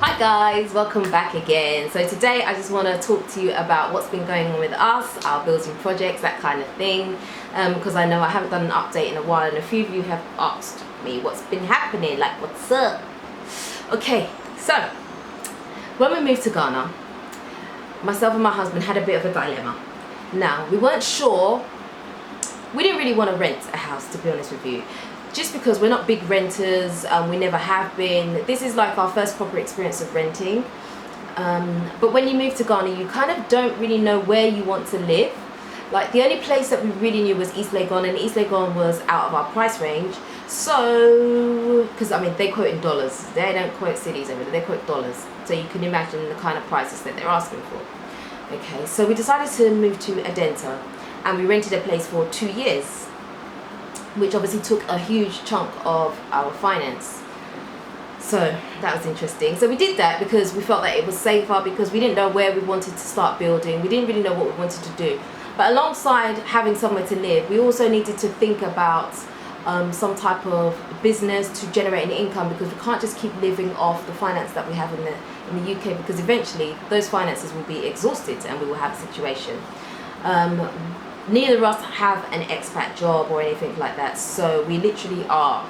Hi guys, welcome back again. So today I just want to talk to you about what's been going on with us, our building projects, that kind of thing, because I know I haven't done an update in a while and a few of you have asked me what's been happening, like what's up. Okay, so when we moved to Ghana, myself and my husband had a bit of a dilemma. Now, we weren't sure, we didn't really want to rent a house, to be honest with you, just because we're not big renters, we never have been. This is like our first proper experience of renting, but when you move to Ghana, you kind of don't really know where you want to live. Like, the only place that we really knew was East Legon, and East Legon was out of our price range. So, because I mean, they quote in dollars, they don't quote cities over there, they quote dollars, so you can imagine the kind of prices that they're asking for. Okay, so we decided to move to Adenta, and we rented a place for 2 years, which obviously took a huge chunk of our finance. So that was interesting. So we did that because we felt that it was safer, because we didn't know where we wanted to start building. We didn't really know what we wanted to do. But alongside having somewhere to live, we also needed to think about some type of business to generate an income, because we can't just keep living off the finance that we have in the UK, because eventually those finances will be exhausted and we will have a situation. Neither of us have an expat job or anything like that, so we literally are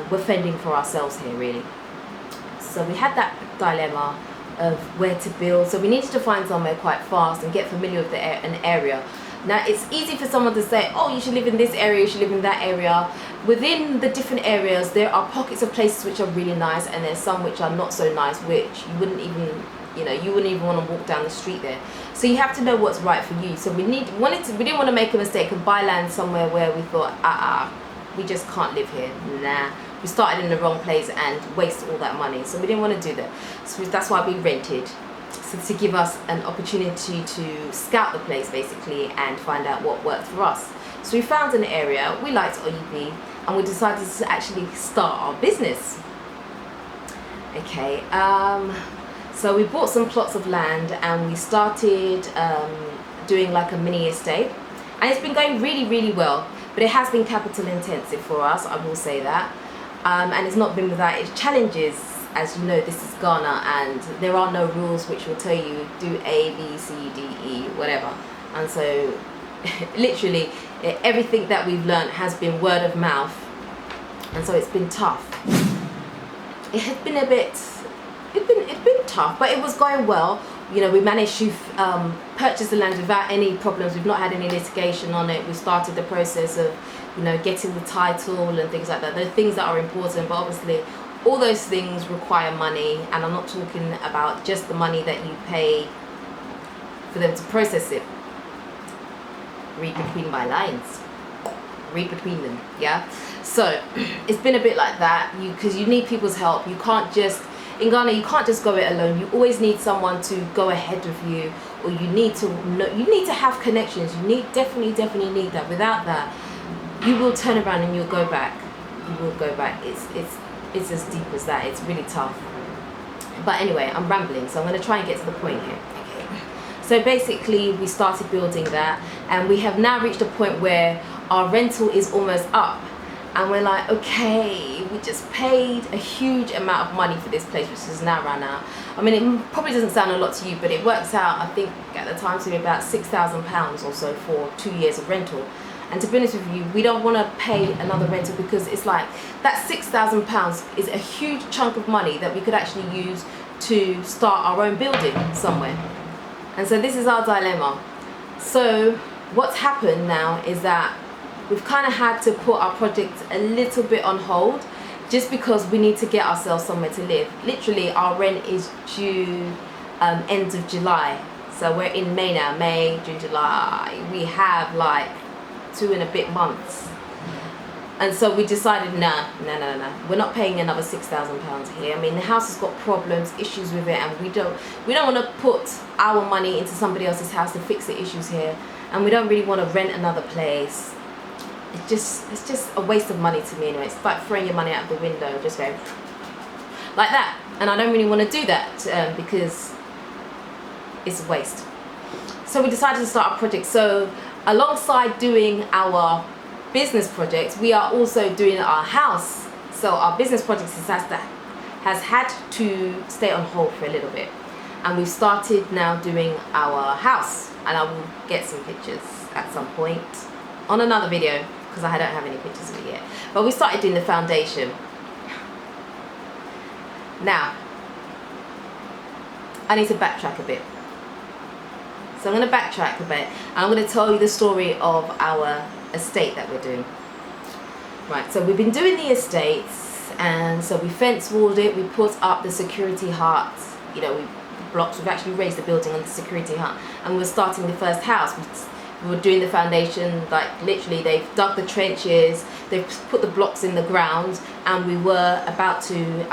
we're fending for ourselves here, really. So we had that dilemma of where to build, so we needed to find somewhere quite fast and get familiar with an area. Now, it's easy for someone to say, oh, you should live in this area, you should live in that area. Within the different areas, there are pockets of places which are really nice, and there's some which are not so nice, which you wouldn't even want to walk down the street there. So you have to know what's right for you. So we didn't want to make a mistake and buy land somewhere where we thought, we just can't live here. Nah, we started in the wrong place and waste all that money. So we didn't want to do that. So that's why we rented, so to give us an opportunity to scout the place basically and find out what worked for us. So we found an area, we liked OUP, and we decided to actually start our business. Okay, so we bought some plots of land and we started doing like a mini estate, and it's been going really, really well, but it has been capital intensive for us, I will say that, and it's not been without its challenges. As you know, this is Ghana and there are no rules which will tell you do A, B, C, D, E, whatever. And so literally everything that we've learned has been word of mouth, and so it's been tough. It has been it's been tough, but it was going well. You know, we managed to purchase the land without any problems. We've not had any litigation on it. We started the process of, you know, getting the title and things like that. They're things that are important, but obviously all those things require money, and I'm not talking about just the money that you pay for them to process it. Read between my lines. Read between them, yeah? So it's been a bit like that, because you need people's help. You can't just, in Ghana, you can't just go it alone. You always need someone to go ahead of you, or you need to know, you need to have connections. You definitely need that. Without that, you will turn around and you'll go back. You will go back. It's as deep as that. It's really tough. But anyway, I'm rambling, so I'm going to try and get to the point here. Okay. So basically, we started building that, and we have now reached a point where our rental is almost up. And we're like, okay, we just paid a huge amount of money for this place, which is now run out. I mean, it probably doesn't sound a lot to you, but it works out, I think, at the time to be about £6,000 or so for 2 years of rental. And to be honest with you, we don't want to pay another rental, because it's like that £6,000 is a huge chunk of money that we could actually use to start our own building somewhere. And so this is our dilemma. So what's happened now is that we've kind of had to put our project a little bit on hold, just because we need to get ourselves somewhere to live. Literally, our rent is due end of July. So we're in May now, May, June, July. We have like 2 and a bit months. And so we decided, no, we're not paying another £6,000 here. I mean, the house has got problems, issues with it, and we don't want to put our money into somebody else's house to fix the issues here, and we don't really want to rent another place. It's just a waste of money to me anyway. It's like throwing your money out the window, just going like that. And I don't really want to do that because it's a waste. So we decided to start a project. So alongside doing our business projects, we are also doing our house So our business project has had to stay on hold for a little bit. And we've started now doing our house. And I will get some pictures at some point on another video, because I don't have any pictures of it yet. But we started doing the foundation. Now, I need to backtrack a bit. So I'm going to backtrack a bit, and I'm going to tell you the story of our estate that we're doing. Right, so we've been doing the estates, and so we fence walled it, we put up the security huts, you know, we've actually raised the building on the security hut, and we're starting the first house. We were doing the foundation, like literally they've dug the trenches, they've put the blocks in the ground, and we were about to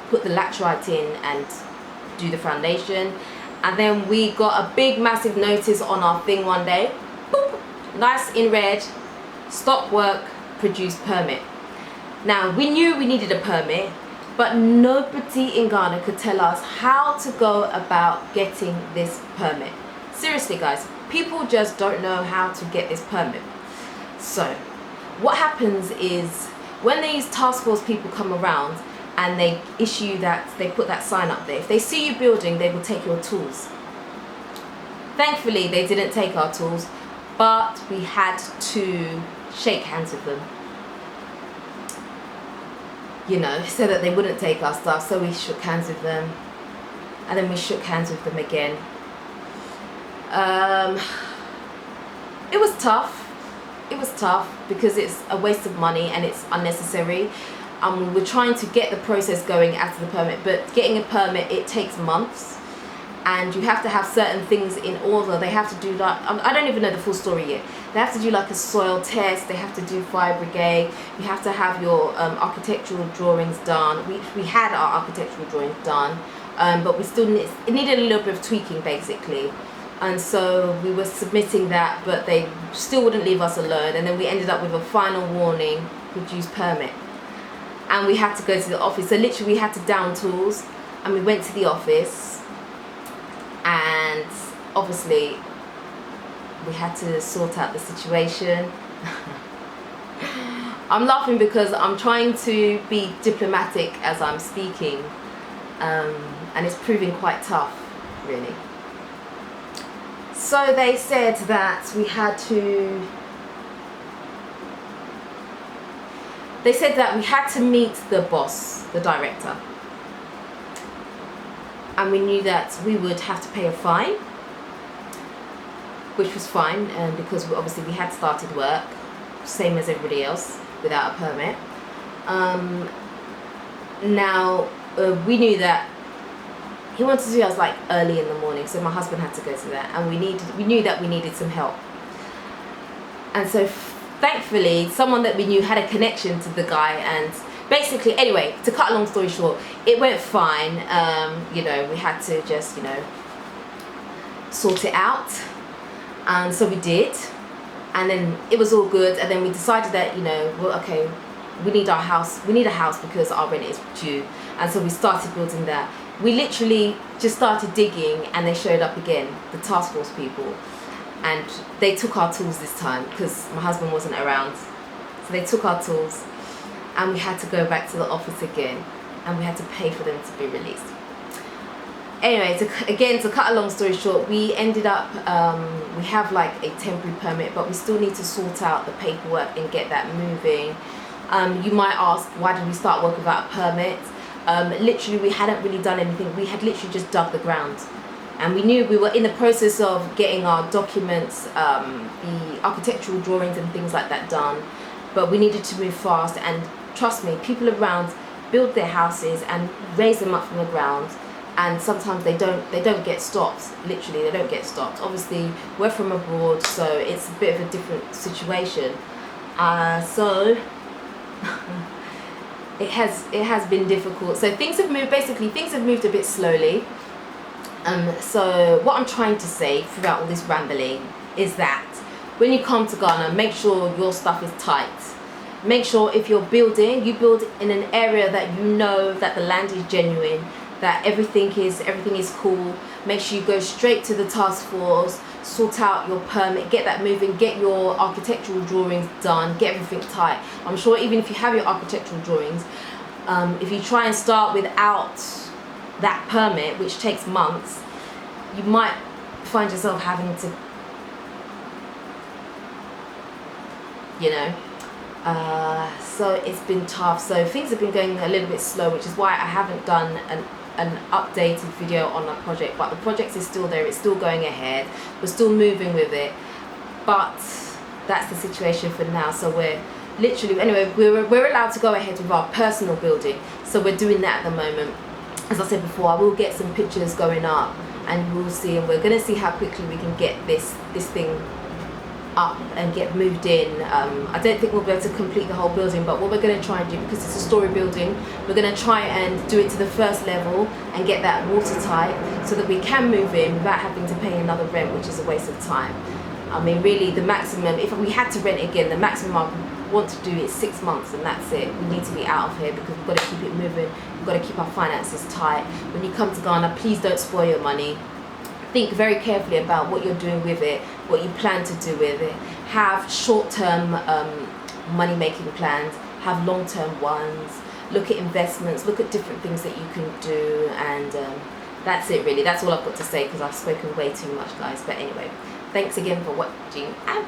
put the laterite in and do the foundation. And then we got a big massive notice on our thing one day, boop, nice in red, stop work, produce permit. Now we knew we needed a permit, but nobody in Ghana could tell us how to go about getting this permit. Seriously guys, people just don't know how to get this permit. So what happens is, when these task force people come around and they issue that, they put that sign up there, if they see you building, they will take your tools. Thankfully they didn't take our tools, but we had to shake hands with them, you know, so that they wouldn't take our stuff. So we shook hands with them, and then we shook hands with them again. It was tough. It was tough because it's a waste of money and it's unnecessary. We were trying to get the process going after the permit, but getting a permit, it takes months, and you have to have certain things in order. They have to do like, I don't even know the full story yet. They have to do like a soil test, they have to do fire brigade, you have to have your architectural drawings done. We had our architectural drawings done, but we still it needed a little bit of tweaking basically. And so we were submitting that, but they still wouldn't leave us alone, and then we ended up with a final warning, produce permit. And we had to go to the office. So literally we had to down tools, and we went to the office, and obviously we had to sort out the situation. I'm laughing because I'm trying to be diplomatic as I'm speaking, and it's proving quite tough, really. So they said that we had to, meet the boss, the director. And we knew that we would have to pay a fine, which was fine, because obviously we had started work, same as everybody else, without a permit. We knew that he wanted to do us like early in the morning, so my husband had to go to that, and we knew that we needed some help. And so thankfully someone that we knew had a connection to the guy, and basically, anyway, to cut a long story short, it went fine. You know, we had to just, you know, sort it out, and so we did, and then it was all good. And then we decided that, you know, well, okay, we need a house because our rent is due, and so we started building that. We literally just started digging, and they showed up again, the task force people, and they took our tools this time because my husband wasn't around. So they took our tools, and we had to go back to the office again, and we had to pay for them to be released. Anyway, to cut a long story short, we ended up, we have like a temporary permit, but we still need to sort out the paperwork and get that moving. You might ask, why did we start work without a permit? Literally, we hadn't really done anything. We had literally just dug the ground, and we knew we were in the process of getting our documents, the architectural drawings and things like that done, but we needed to move fast. And trust me, people around build their houses and raise them up from the ground, and sometimes they don't get stopped. Literally, they don't get stopped. Obviously, we're from abroad, so it's a bit of a different situation. So it has been difficult. So things have moved. Basically, things have moved a bit slowly. So what I'm trying to say throughout all this rambling is that when you come to Ghana, make sure your stuff is tight. Make sure if you're building, you build in an area that you know that the land is genuine, that everything is cool. Make sure you go straight to the task force, sort out your permit, get that moving, get your architectural drawings done, get everything tight. I'm sure even if you have your architectural drawings, If you try and start without that permit, which takes months, you might find yourself having to, you know, so it's been tough. So things have been going a little bit slow, which is why I haven't done an updated video on that project. But the project is still there, it's still going ahead, we're still moving with it, but that's the situation for now. So we're literally, anyway, we're allowed to go ahead with our personal building, so we're doing that at the moment. As I said before, I will get some pictures going up, and we'll see, and we're going to see how quickly we can get this thing up and get moved in. I don't think we'll be able to complete the whole building, but what we're going to try and do, because it's a story building, we're going to try and do it to the first level and get that watertight so that we can move in without having to pay another rent, which is a waste of time. I mean, really, the maximum, if we had to rent again, the maximum I want to do is 6 months, and that's it. We need to be out of here because we've got to keep it moving, we've got to keep our finances tight. When you come to Ghana, please don't spoil your money. Think very carefully about what you're doing with it, what you plan to do with it. Have short-term money-making plans, have long-term ones. Look at investments, look at different things that you can do, and that's it really. That's all I've got to say because I've spoken way too much, guys. But anyway, thanks again for watching, and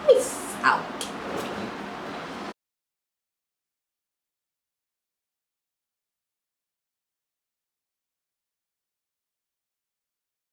peace out.